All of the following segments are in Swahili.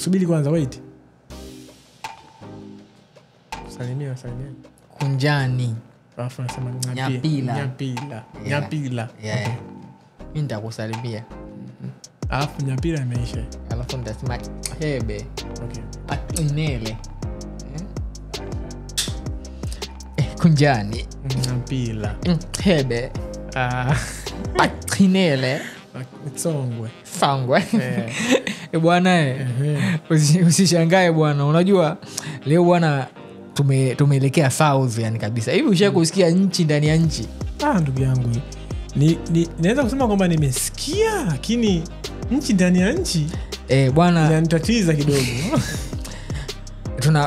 Subiri kwanza, wait. Salimia. Kunjani. Alafu nasema Nyapila. Nyapila. Yeah. Mimi nitakusalimia. Alafu Nyapila imeisha. Alafu nitasema hebe. Okay. Atinele. Kunjani. Nyapila. Hebe. Atinele. Songwe. Bwana usishangae bwana. Unajua leo bwana tumeelekea south yani kabisa. Hivi ushawahi kusikia nchi ndani ya nchi? Ndugu yangu. Naweza kusema kwamba nimesikia, lakini nchi ndani ya nchi bwana inanitatiza kidogo.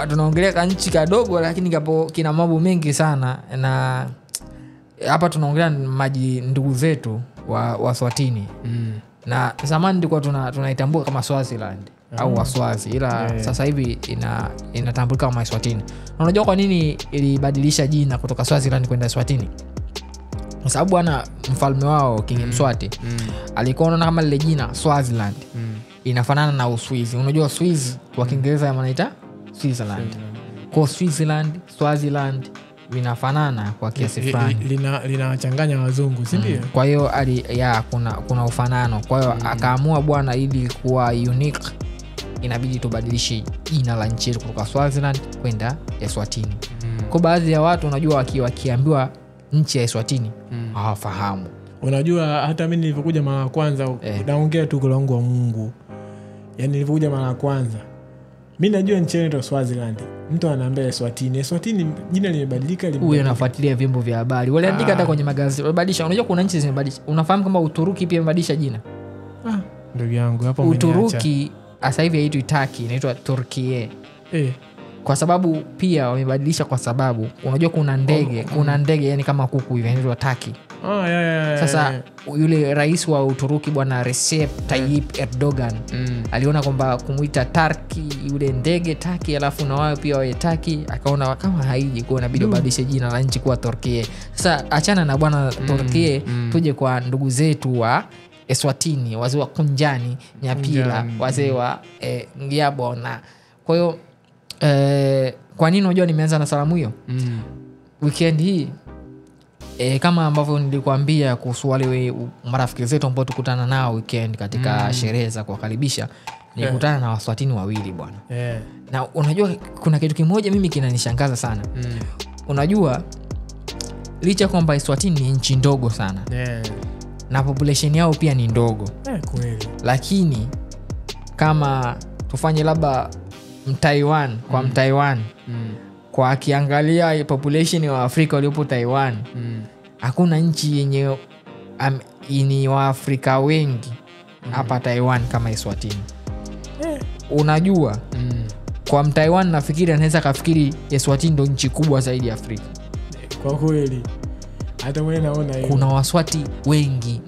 Tunaongelea nchi kadogo lakini kapo kina mambo mengi sana, na hapa tunaongelea maji ndugu zetu wa Swatini. Na zamani tulikuwa tunaitambua kama Swaziland au Waswazi, ila sasa hivi inatambulika kama Swatini. Unajua kwa nini ilibadilisha jina kutoka Swaziland kwenda Swatini? Kwa sababu bwana mfalme wao King Mswati alikuwa anaona kama lile jina Swaziland inafanana na Uswizi. Unajua Uswizi kwa Kiingereza wanaita Switzerland. Kwa Switzerland, Swaziland vinafanana kwa kiasi fulani. Linawachanganya wazungu, si ndio? Kwa hiyo kuna ufanano. Kwa hiyo akaamua bwana ili kuwa unique inabidi tubadilishe jina la nchi kutoka Swaziland kwenda Eswatini. Kwa baadhi ya watu unajua wakiambiwa nchi ya Eswatini hawafahamu. Unajua hata mimi nilipokuja mara ya kwanza naongea tu kwa langu wa Mungu. Yaani nilipokuja mara ya kwanza mimi najua nchi yetu Swaziland. Mtu anaambia Eswatini. Eswatini jina limebadilika. Huyu anafuatilia vyombo vya habari. Waliandika hata kwenye magazeti. Walibadilisha. Unajua kuna nchi zimebadilisha. Unafahamu kama Uturuki pia imebadilisha jina? Ndugu yangu hapo umeniacha. Uturuki sasa hivi haitwi Turkey, inaitwa Turkiye. Kwa sababu pia wamebadilisha, kwa sababu unajua kuna ndege yani kama kuku hivi inaitwa Turkey. Sasa yule rais wa Uturuki bwana Recep Tayyip Erdogan aliona kwamba kumuita Turkey yule ndege Turkey, alafu na wao pia wawe Turkey, akaona kama haiji kwa inabidi badilishe jina la nchi kuwa Turkiye. Sasa achana na bwana Turkiye, tuje kwa ndugu zetu wa Eswatini, wazee wa Kunjani, Nyapila, wazee wa Ngiabona. Kwa hiyo kwa nini unajua nimeanza na salamu hiyo? Weekend hii kama ambavyo nilikwambia kuhusu wale marafiki zetu ambao tukutana nao weekend katika sherehe za kuwakaribisha, nilikutana na Waswatini wawili bwana. Na unajua kuna kitu kimoja mimi kinanishangaza sana. Unajua licha kwamba Eswatini ni nchi ndogo sana. Na population yao pia ni ndogo. Kweli. Lakini kama tufanye labda Taiwan kwa Taiwan kwa akiangalia population wa Afrika waliopo Taiwan, hakuna nchi yenye ni wa Afrika wengi hapa Taiwan kama Eswatini. Unajua kwa Taiwan nafikiri anaweza kafikiri Eswatini ndio nchi kubwa zaidi Afrika. Kwa kweli hata mimi naona hiyo. Kuna Waswati wengi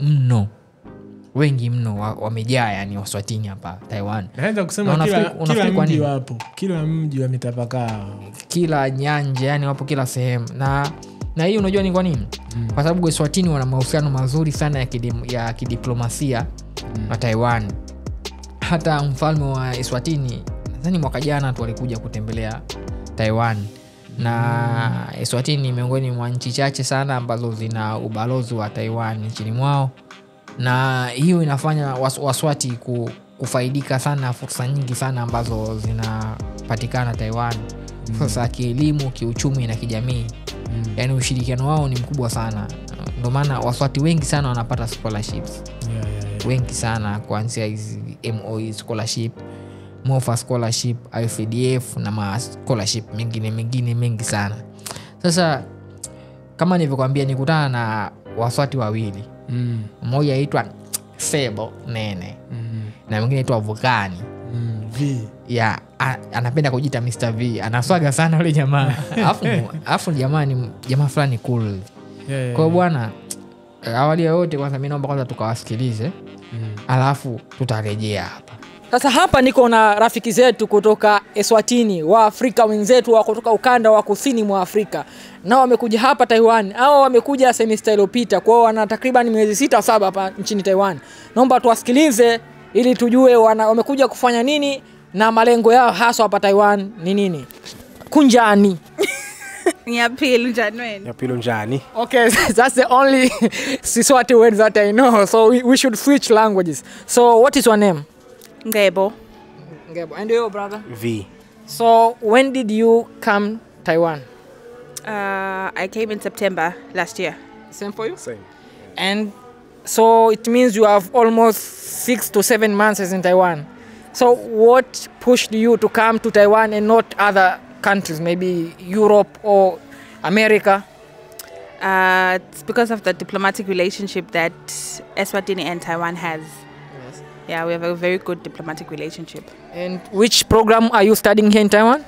mno wamejaa yani Waswatini hapa Taiwan. Naweza kusema kila mji wapo. Kila mji wametapakaa. Kila nyanja yani wapo kila sehemu. Na hii unajua ni kwa nini? Kwa sababu Eswatini wana mahusiano mazuri sana ya kidiplomasia na Taiwan. Hata mfalme wa Eswatini nadhani mwaka jana tu alikuja kutembelea Taiwan. Na Eswatini ni miongoni mwa nchi chache sana ambazo zina ubalozi wa Taiwan nchini mwao. Na hiyo inafanya Waswati kufaidika sana fursa nyingi sana ambazo zinapatikana Taiwan. Fursa kielimu, kiuchumi na kijamii. Yaani ushirikiano wao ni mkubwa sana. Ndio maana Waswati wengi sana wanapata scholarships. Wengi sana kuanzia hizi MOE scholarship, MOFA scholarship, IFDF na scholarship mengine mengi sana. Sasa kama nilivyokuambia nikutana na Waswati wawili. Mmoja aitwa Sebo Nene na mwingine aitwa Vukani V. Anapenda kujiita Mr. V. Anaswaga sana yule jamaa. Alafu jamaa fulani cool. Kwa bwana awali yote kwanza mimi naomba kwanza tukawasikilize. Alafu tutarejea hapa. Sasa hapa niko na rafiki zetu kutoka Eswatini, wa Afrika wenzetu wa kutoka ukanda wa kusini mwa Afrika. Nao wamekuja hapa Taiwan. Hao wamekuja semester iliyopita. Kwa hiyo wana takriban miezi 6-7 hapa nchini Taiwan. Naomba tuwasikilize ili tujue wamekuja kufanya nini na malengo yao hasa hapa Taiwan ni nini? Kunjani. Nyapilunjani. Okay, that's the only Siswati word that I know. So we should switch languages. So what is your name? Ngebo. Ngebo. And your brother? V. So when did you come Taiwan? I came in September last year. Same for you? Same. And so it means you have almost 6 to 7 months in Taiwan. So what pushed you to come to Taiwan and not other countries, maybe Europe or America? It's because of the diplomatic relationship that Eswatini and Taiwan has. Yes. Yeah, we have a very good diplomatic relationship. And which program are you studying here in Taiwan?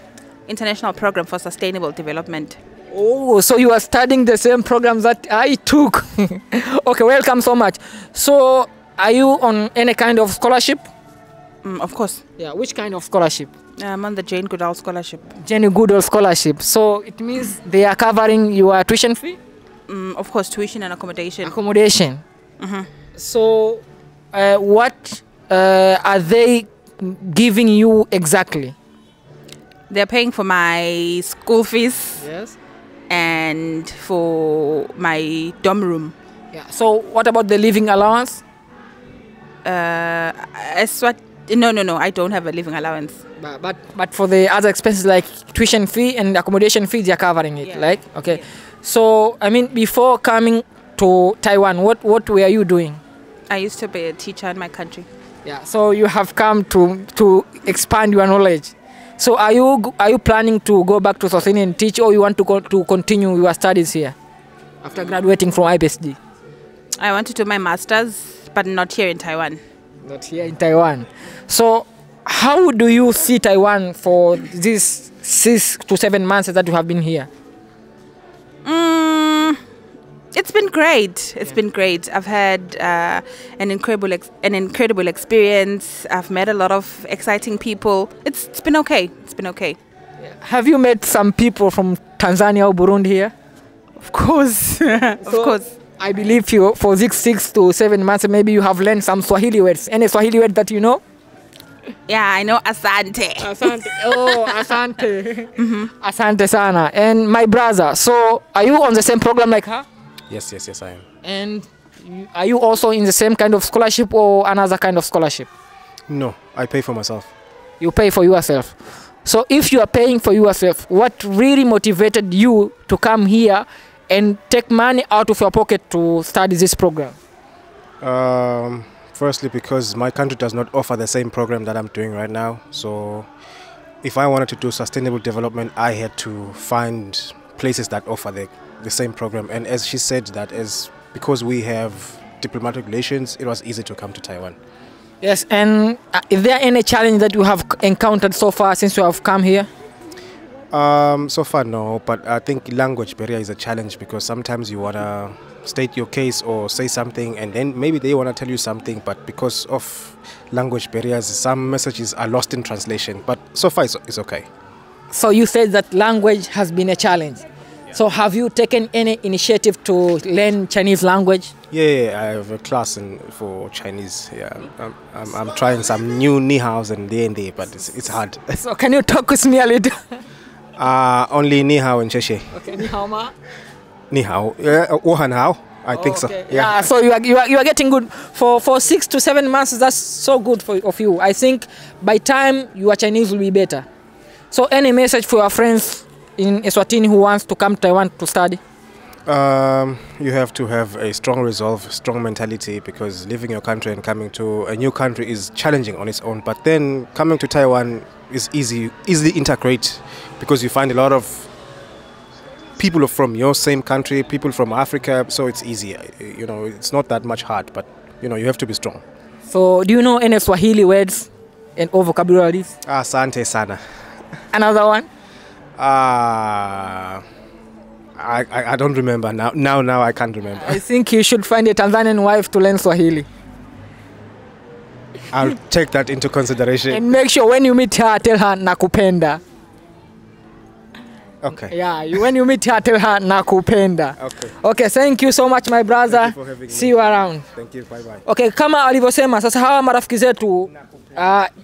International Program for Sustainable Development. Oh, so you are studying the same program that I took. Okay, welcome so much. So are you on any kind of scholarship? Of course. Yeah, which kind of scholarship? I'm on the Jane Goodall Scholarship. Jane Goodall Scholarship. So it means they are covering your tuition fee? Of course, tuition and accommodation. Accommodation. So what are they giving you exactly? They're paying for my school fees. Yes. And for my dorm room. Yeah. So what about the living allowance? No, I don't have a living allowance. But for the other expenses like tuition fee and accommodation fees, they are covering it. Yeah. Like, okay. Yeah. So I mean, before coming to Taiwan, what were you doing? I used to be a teacher in my country. Yeah. So you have come to expand your knowledge. So are you planning to go back to Eswatini and teach, or you want to continue your studies here after graduating from IPSD? I want to do my master's, but not here in Taiwan. Not here in Taiwan. So how do you see Taiwan for these 6 to 7 months that you have been here? It's been great. It's been great. I've had an incredible experience. I've met a lot of exciting people. It's been okay. It's been okay. Have you met some people from Tanzania or Burundi here? Of course. Of course. I believe you for 6 to 7 months maybe you have learned some Swahili words. Any Swahili word that you know? Yeah, I know asante. Asante. Oh, asante. Asante sana. And my brother, so are you on the same program like her? Yes, I am. And are you also in the same kind of scholarship or another kind of scholarship? No, I pay for myself. You pay for yourself. So if you are paying for yourself, what really motivated you to come here and take money out of your pocket to study this program? Firstly, because my country does not offer the same program that I'm doing right now. So if I wanted to do sustainable development, I had to find places that offer the same program. And as she said, that is because we have diplomatic relations, it was easy to come to Taiwan. Yes, and is there any challenge that you have encountered so far since you have come here? So far, no, but I think language barrier is a challenge because sometimes you want to state your case or say something and then maybe they want to tell you something, but because of language barriers, some messages are lost in translation. But so far, it's okay. So you said that language has been a challenge. Yeah. So have you taken any initiative to learn Chinese language? Yeah, I have a class for Chinese. Yeah, I'm trying some new ni haos and there, but it's hard. So can you talk with me a little? Only ni hao and Sheshe. Okay, ni hao ma? Ni hao. Wohan hao. I think so. Yeah. So you are getting good for 6 to 7 months. That's so good of you. I think by time your Chinese will be better. So any message for your friends in Eswatini who wants to come to Taiwan to study? You have to have a strong resolve, strong mentality, because leaving your country and coming to a new country is challenging on its own. But then coming to Taiwan is easily integrate because you find a lot of people from your same country, people from Africa, so it's easy. You know, it's not that much hard, but you know, you have to be strong. So do you know any Swahili words and or vocabularies? Asante sana. Another one? I don't remember now. Now I can't remember. I think you should find a Tanzanian wife to learn Swahili. I'll take that into consideration. And make sure when you meet her, tell her nakupenda. Okay. Yeah, when you meet her nakupenda. Okay, thank you so much my brother. See you around. Thank you. Bye bye. Okay, kama alivyosema sasa hawa marafiki zetu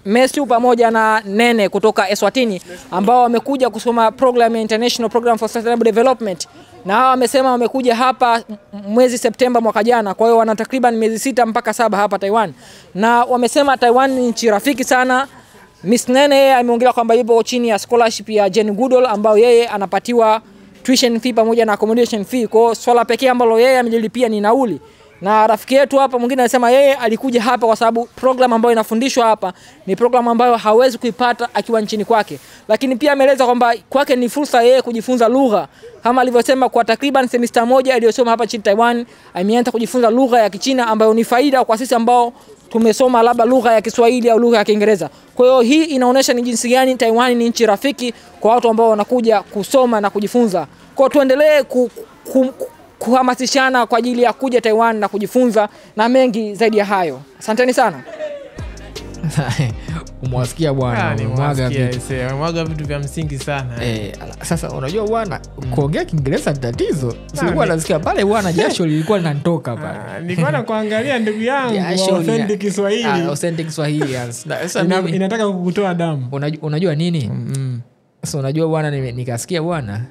Mesu pamoja na Nene kutoka Eswatini ambao wamekuja kusoma program ya International Program for Sustainable Development, na hawa wamesema wamekuja hapa mwezi Septemba mwaka jana, kwa hiyo wana takriban miezi 6 mpaka 7 hapa Taiwan, na wamesema Taiwan ni nchi rafiki sana. Miss Nene ameongelea kwamba yupo chini ya scholarship ya Jane Goodall ambao yeye anapatiwa tuition fee pamoja na accommodation fee, kwa swala pekee ambalo yeye amejilipia ni nauli. Na rafiki yetu hapa mwingine anasema yeye alikuja hapa kwa sababu program ambayo inafundishwa hapa ni program ambayo hawezi kuipata akiwa nchini kwake, lakini pia ameeleza kwamba kwake ni fursa yeye kujifunza lugha, kama alivyosema kwa takriban semester moja aliyosoma hapa nchini Taiwan ameanza kujifunza lugha ya Kichina ambayo ni faida kwa sisi ambao tumesoma labda lugha ya Kiswahili au lugha ya Kiingereza. Kwa hiyo hii inaonyesha ni jinsi gani Taiwan ni nchi rafiki kwa watu ambao wanakuja kusoma na kujifunza. Kwa tuendelee kuhamasishana kwa ajili ya kuja Taiwan na kujifunza na mengi zaidi ya hayo. Asanteni sana. Umewasikia bwana, mwaga vitu vya msingi sana. Sasa unajua bwana, kuongea Kiingereza tatizo. Sikuwa nasikia pale bwana, jasho lilikuwa linatoka pale. Nilikuwa na kuangalia ndugu yangu authentic Kiswahili. Authentic Swahili. Sasa inataka kukutoa damu. Unajua nini? Sasa unajua bwana, nikasikia bwana,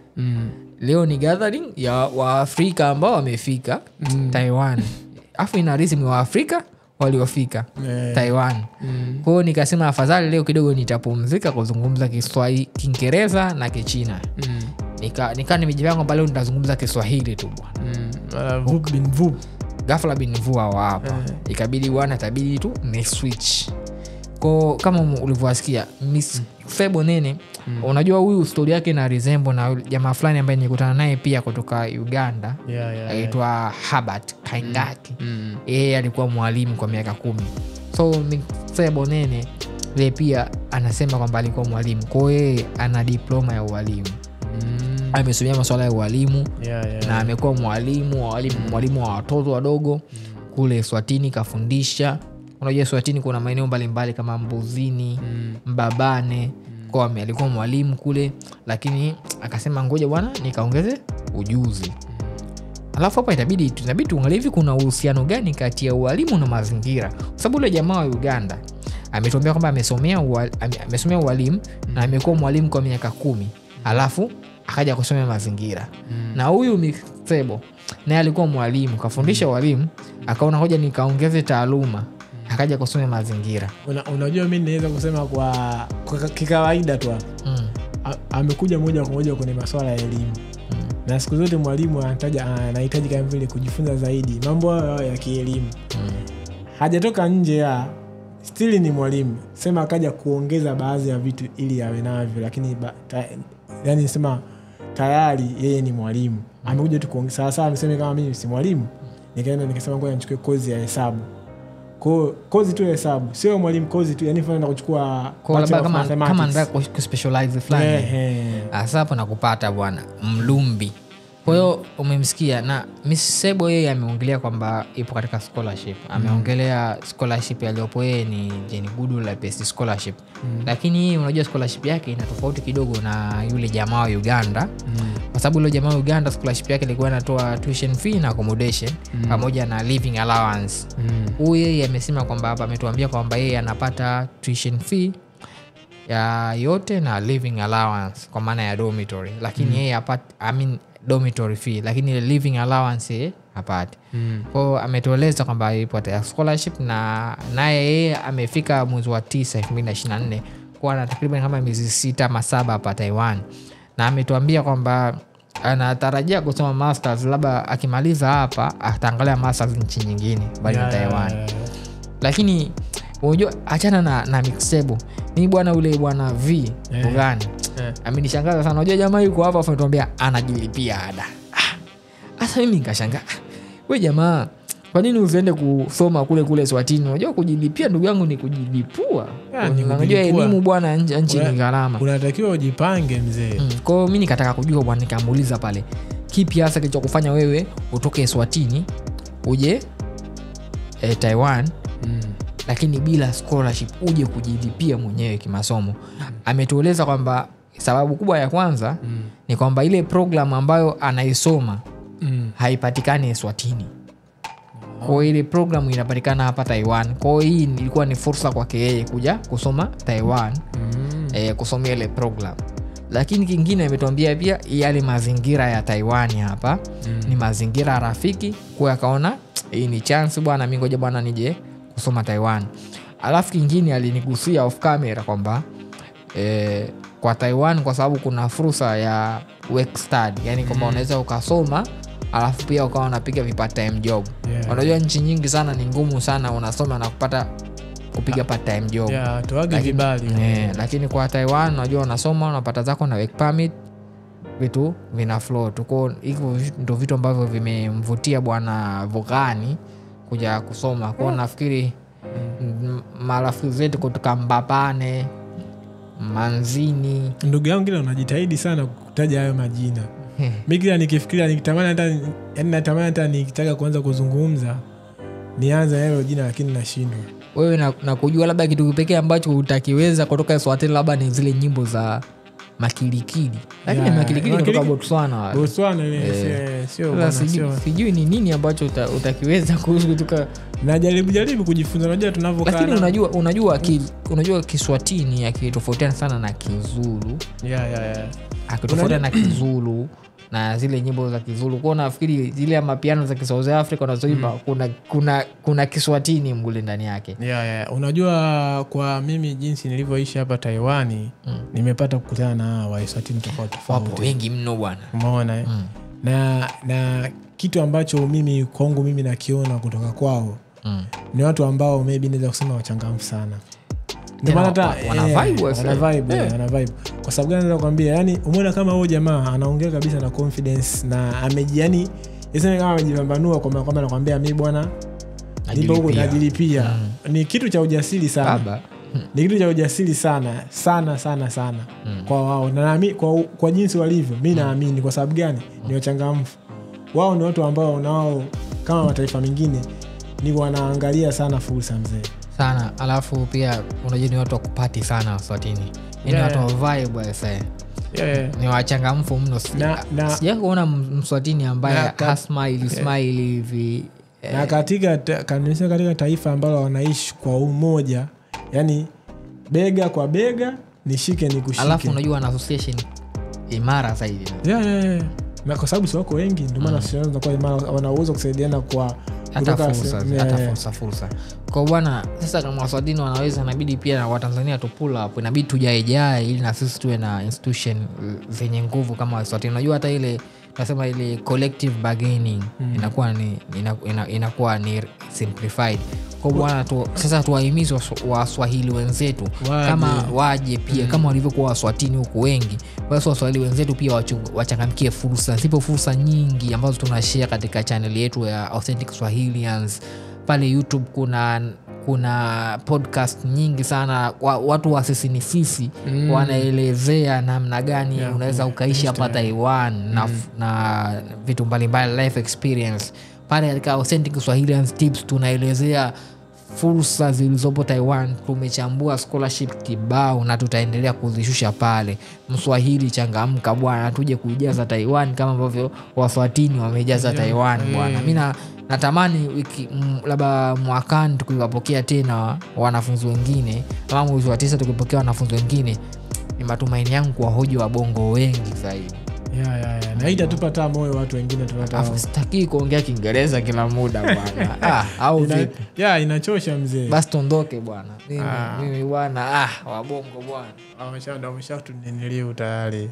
leo ni gathering ya Waafrika ambao wamefika Taiwan. Afu ina rismi wa Afrika waliofika Taiwan. Kwa hiyo nikasema afadhali leo kidogo nitapumzika kuzungumza Kiswahili, Kiingereza na Kichina. Nimejipanga kwamba leo nitazungumza Kiswahili tu bwana. Vup bin vup. Ghafla bin vup hapa. Ikabidi bwana tabidi tu ni switch. Kwa kama ulivyosikia Miss Febo Nene, unajua huyu story yake na resemble na jamaa fulani ambaye nilikutana naye pia kutoka Uganda. Aitwa Herbert Kaingati. Yeye alikuwa mwalimu kwa miaka 10. So Miss Febo Nene yeye pia anasema kwamba alikuwa mwalimu. Kwa hiyo ana diploma ya ualimu. Amesomea masuala ya ualimu na amekuwa mwalimu wa watoto wadogo kule Eswatini, kafundisha. Unajua Eswatini kuna maeneo mbalimbali kama Mbuzini, Mbabane. Kwa hiyo alikuwa mwalimu kule, lakini akasema ngoja bwana nikaongeze ujuzi. Alafu hapa itabidi tuangalie hivi kuna uhusiano gani kati ya ualimu na mazingira. Kwa sababu yule jamaa wa Uganda ametuambia kwamba amesomea ualimu na amekuwa mwalimu kwa miaka 10. Alafu akaja kusomea mazingira. Na huyu Mixebo naye alikuwa mwalimu, kafundisha ualimu, akaona hoja nikaongeze taaluma, akaja kusomea mazingira. Unajua mimi naweza kusema kwa kikawaida tu amekuja moja kwa moja kwenye masuala ya elimu. Na siku zote mwalimu anahitaji kama vile kujifunza zaidi mambo hayo ya kielimu. Hajatoka nje ya still ni mwalimu. Sema akaja kuongeza baadhi ya vitu ili awe navyo, lakini yani sema tayari yeye ni mwalimu. Amekuja tu kuongeza. Sasa amesema kama mimi si mwalimu, nikaenda nikasema ngoja nichukue kozi ya hesabu. Kozi tu ya hesabu, sio mwalimu kozi tu, yani fanya kuchukua kama ndio kuspecialize fulani. Sasa hapo nakupata bwana Mlumbi. Kwa hiyo umemsikia na Miss Sebo yeye ameongelea kwamba ipo katika scholarship. Ameongelea scholarship aliyopo yeye ni Jane Goodall Best Scholarship. Lakini unajua scholarship yake ina tofauti kidogo na yule jamaa wa Uganda. Kwa sababu yule jamaa wa Uganda scholarship yake ilikuwa inatoa tuition fee na accommodation pamoja na living allowance. Huyu yeye amesema kwamba hapa ametuambia kwamba yeye anapata tuition fee ya yote na living allowance kwa maana ya dormitory. Lakini yeye dormitory fee, lakini living allowance hapati. Kwa hiyo ametueleza kwamba ipo scholarship na naye yeye amefika mwezi wa 9 2024 kwa na takriban kama miezi 6 ama 7 hapa Taiwan, na ametuambia kwamba anatarajia kusoma masters, labda akimaliza hapa ataangalia masters nchi nyingine bali na Taiwan. Lakini unajua achana na Mixebo, ni bwana ule bwana V Uganda amenishangaza sana. Unajua jamaa yuko hapa afuatuambia anajilipia ada. Sasa mimi nikashangaa, wewe jamaa kwa nini usiende kusoma kule Eswatini? Unajua kujilipia ndugu yangu ni kujilipua. Unajua elimu bwana nchi ni gharama. Unatakiwa ujipange mzee. Kwa hiyo mimi nikataka kujua bwana, nikamuuliza pale kipi hasa kilichokufanya wewe utoke Eswatini uje Taiwan lakini bila scholarship uje kujilipia mwenyewe kimasomo. Ametueleza kwamba sababu kubwa ya kwanza ni kwamba ile program ambayo anaisoma haipatikani Eswatini. Kwa ile program inapatikana hapa Taiwan. Kwa hii ilikuwa ni fursa kwake yeye kuja kusoma Taiwan, kusomea ile program. Lakini kingine ametuambia pia yale mazingira ya Taiwan hapa ni mazingira rafiki, kwa akaona hii ni chance bwana, mimi ngoja bwana nije kusoma Taiwan. Alafu kingine alinigusia off camera kwamba kwa Taiwan kwa sababu kuna fursa ya work study, yani kwamba unaweza ukasoma alafu pia ukawa unapiga part time job. Unajua nchi nyingi sana ni ngumu sana unasoma na kupiga part time job. Tuage vibali. Lakini kwa Taiwan unajua unasoma unapata zako na work permit, vitu vina flow. Tuko hivyo ndio vitu ambavyo vimemvutia bwana Vogani kuja kusoma. Kwa nafikiri marafiki zetu kutoka Mbapane, Manzini, ndugu yangu ngine unajitahidi sana kutaja hayo majina. Mimi kila nikifikiria natamani hata nikitaka kuanza kuzungumza nianze hilo jina lakini nashindwa. Wewe na kujua labda kitu pekee ambacho utakiweza kutoka Eswatini labda ni zile nyimbo za Makilikili. Lakini Makilikili kutoka Botswana. Sio sijui ni nini ambacho utakiweza kutoka. Najaribu kujifunza, unajua tunavyokaa. Lakini unajua Kiswatini akitofautiana sana na Kizulu. Akitofautiana na Kizulu na zile nyimbo za Kizulu. Kwa nafikiri zile mapiano za South Africa unazoimba kuna Kiswatini mgule ndani yake. Unajua kwa mimi jinsi nilivyoishi hapa Taiwani, nimepata kukutana na Waeswatini tofauti. Wapo wengi mno bwana. Umeona na kitu ambacho mimi kwangu mimi nakiona kutoka kwao ni watu ambao maybe naweza kusema wachangamfu sana. Ndio maana hata wana vibe. Kwa sababu gani naweza kuambia, yani umeona kama huyo jamaa anaongea kabisa na confidence na yani yeye kama amejipambanua kwamba anakuambia mimi bwana nipo huko najilipia. Ni kitu cha ujasiri sana. Ni kitu cha ujasiri sana kwa wao. Na mimi kwa jinsi walivyo mimi naamini. Kwa sababu gani? Ni wachangamfu. Wao ni watu ambao nao kama mataifa mengine ni wanaangalia sana fursa mzee sana. Alafu pia unajua ni watu wa kupati sana Waswatini. Ni watu wa vibe ni wachangamfu mno. Sija kuona Mswatini ambaye smile hivi. Na katika taifa ambalo wanaishi kwa umoja, yani bega kwa bega, nishike nikushike. Alafu unajua na association imara zaidi. Na kwa sababu si wako wengi ndio maana sio kwa imara, wanaweza kusaidiana kwa hata fursa. Kwa bwana sasa kama Waswatini wanaweza, inabidi pia na Watanzania to pull up, inabidi tujae ili na sisi tuwe na institution zenye nguvu kama Waswatini. Unajua hata ile tunasema ile collective bargaining inakuwa ni simplified. Kwa bwana sasa tuwahimize Waswahili wenzetu kama waje pia kama walivyokuwa Waswatini huko wengi. Basi Waswahili wenzetu pia wachangamkie fursa. Zipo fursa nyingi ambazo tunashare katika channel yetu ya Authentic Swahilians. Pale YouTube kuna podcast nyingi sana, watu wa sisi wanaelezea namna gani unaweza ukaishi hapa Taiwan na vitu mbalimbali, life experience. Pale katika Authentic Swahilians Tips tunaelezea fursa zilizopo Taiwan, tumechambua scholarship kibao na tutaendelea kuzishusha pale. Mswahili changamka bwana, tuje kuijaza Taiwan kama ambavyo Waswatini wamejaza Taiwan bwana. Mimi natamani labda mwakani tukiwapokea tena wanafunzi wengine, kama mwezi wa 9 tukipokea wanafunzi wengine, ni matumaini yangu kwa hoji wa bongo wengi zaidi. Na itatupa moyo watu wengine tunataka. Sitaki kuongea Kiingereza kila muda bwana. Au vipi? Inachosha mzee. Basi tondoke bwana. Mimi bwana wa bongo bwana. Wameshatunenelea tayari.